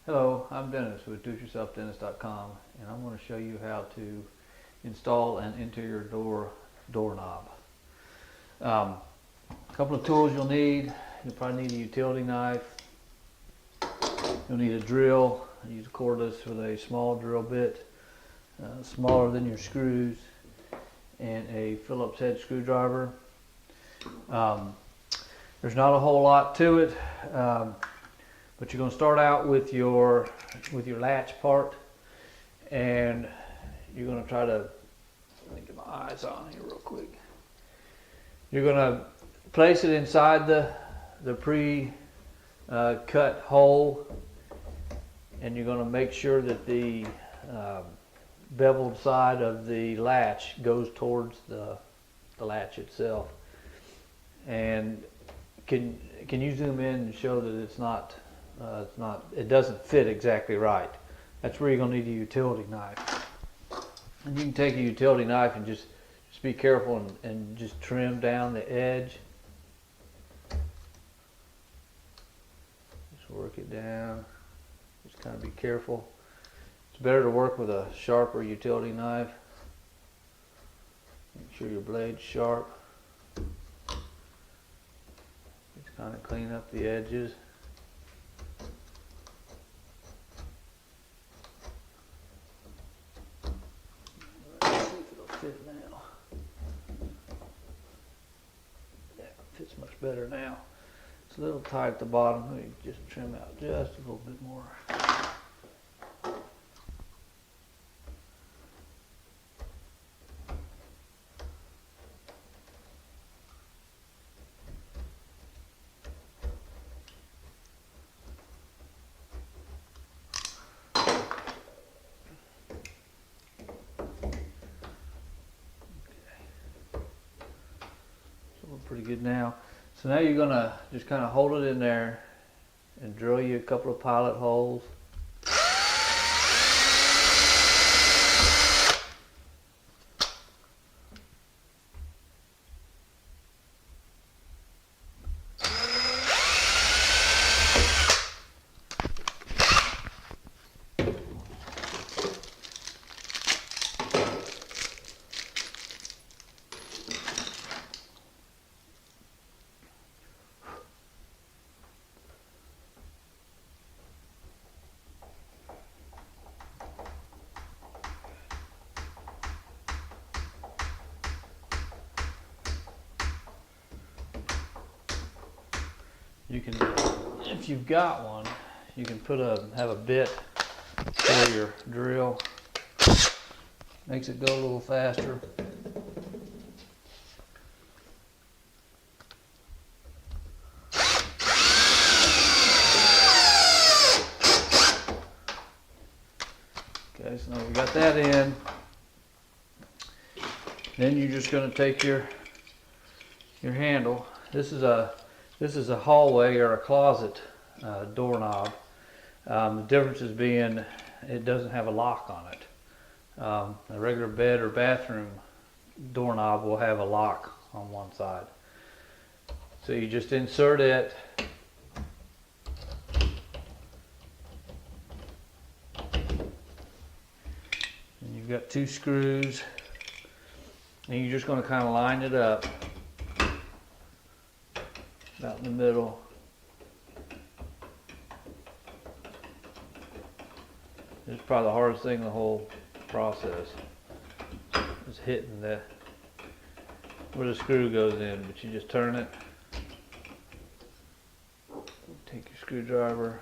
Hello, I'm Dennis with doityourselfdennis.com, and I'm going to show you how to install an interior doorknob. A couple of tools you'll need. You'll probably need a utility knife. You'll need a drill. I use a cordless with a small drill bit, smaller than your screws, and a Phillips head screwdriver. There's not a whole lot to it. But you're going to start out with your latch part, and you're going to try to, let me get my eyes on here real quick. You're going to place it inside the pre-cut hole, and you're going to make sure that the beveled side of the latch goes towards the latch itself. And can you zoom in and show that it doesn't fit exactly right? That's where you're going to need a utility knife. And you can take a utility knife and just be careful and just trim down the edge. Just work it down. Just kind of be careful. It's better to work with a sharper utility knife. Make sure your blade's sharp. Just kind of clean up the edges. Fit now. Yeah, it fits much better now. It's a little tight at the bottom. Let me just trim out just a little bit more. Pretty good now. So now you're gonna just kind of hold it in there and drill you a couple of pilot holes. You can, if you've got one, you can have a bit for your drill. Makes it go a little faster. Okay, so now we got that in. Then you're just going to take your handle. This is a hallway or a closet doorknob. The difference is being it doesn't have a lock on it. A regular bed or bathroom doorknob will have a lock on one side. So you just insert it. And you've got 2 screws. And you're just going to kind of line it up about in the middle. It's probably the hardest thing in the whole process, is hitting where the screw goes in. But you just turn it, take your screwdriver,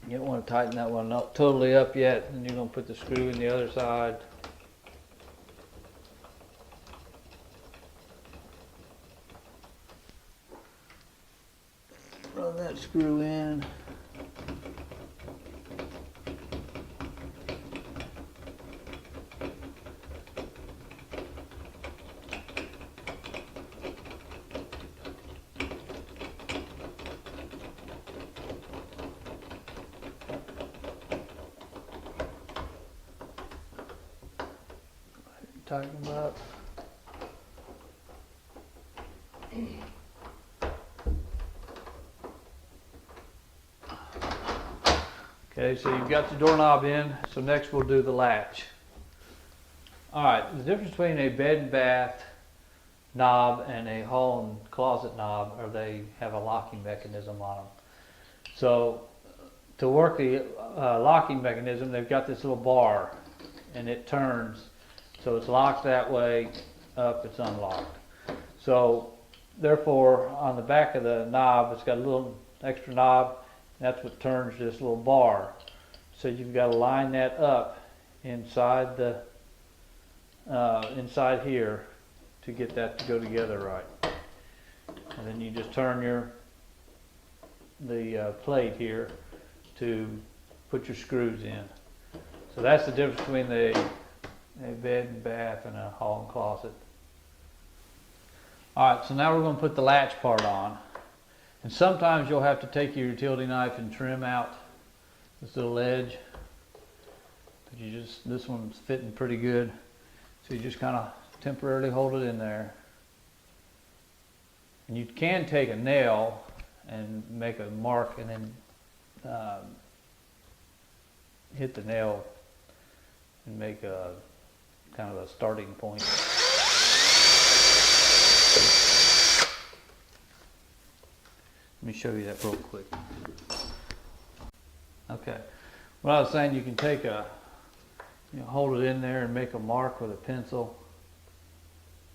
you don't want to tighten that one not totally up yet, and you're going to put the screw in the other side. Run that screw in. tighten them up. Okay, so you've got the doorknob in, so next we'll do the latch. Alright, the difference between a bed and bath knob and a hall and closet knob are they have a locking mechanism on them. So to work the locking mechanism, they've got this little bar and it turns, so it's locked that way, up it's unlocked. So therefore on the back of the knob it's got a little extra knob. That's what turns this little bar. So you've got to line that up inside the inside here to get that to go together right. And then you just turn the plate here to put your screws in. So that's the difference between a bed and bath and a hall and closet. Alright, so now we're going to put the latch part on. And sometimes you'll have to take your utility knife and trim out this little edge. But this one's fitting pretty good. So you just kind of temporarily hold it in there. And you can take a nail and make a mark and then hit the nail and make a kind of a starting point. Let me show you that real quick. Okay, what I was saying, you can take hold it in there and make a mark with a pencil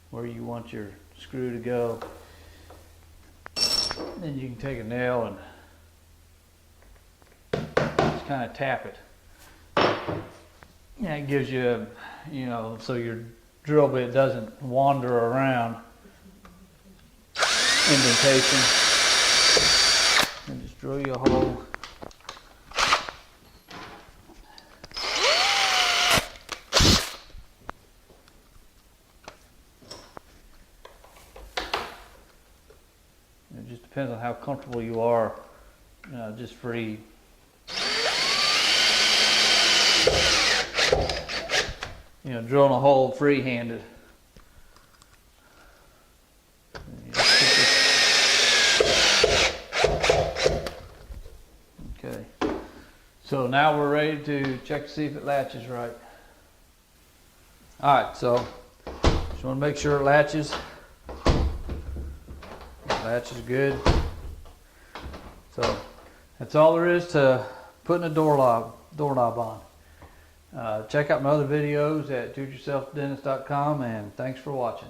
where you want your screw to go. Then you can take a nail and just kind of tap it. Yeah, it gives you, so your drill bit doesn't wander around. Indentation. And just drill you a hole. It just depends on how comfortable you are, just free. Drilling a hole free-handed. Okay, so now we're ready to check to see if it latches right. Alright, so just want to make sure it latches. Latch is good. So that's all there is to putting a doorknob on. Check out my other videos at doityourselfdennis.com, and thanks for watching.